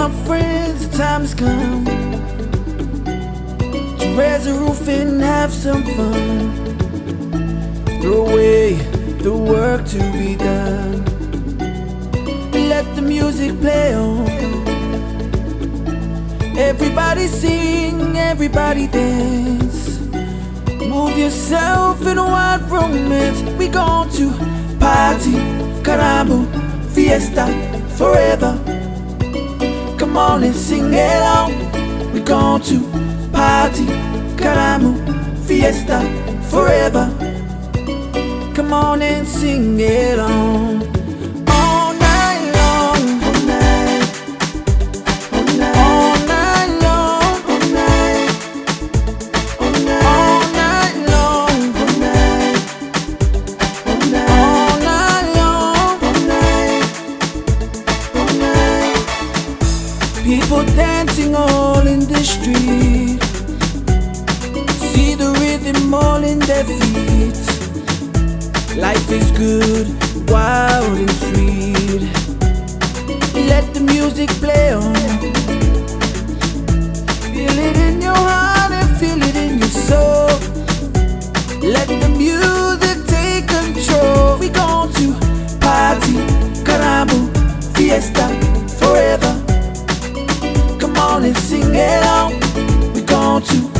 my friends, the time has come to raise a roof and have some fun. Throw away the work to be done. Let the music play on. Everybody sing, everybody dance. Move yourself in a wild romance. We gon' to party, caramba, fiesta, forever. Come on and sing along. We gon' to party, caramba, fiesta, forever. Come on and sing along. All night long, all night, all night, all night long, all night, all night, all night long, all night, all night long, all night, all night. People dancing all in the street. See the rhythm all in their feet. Life is good, wild and sweet. Let the music play on. Feel it in your heart and feel it in your soul. Let the music take control. We gon' to party, caramba, fiesta, forever. Come on and sing along. We gon' to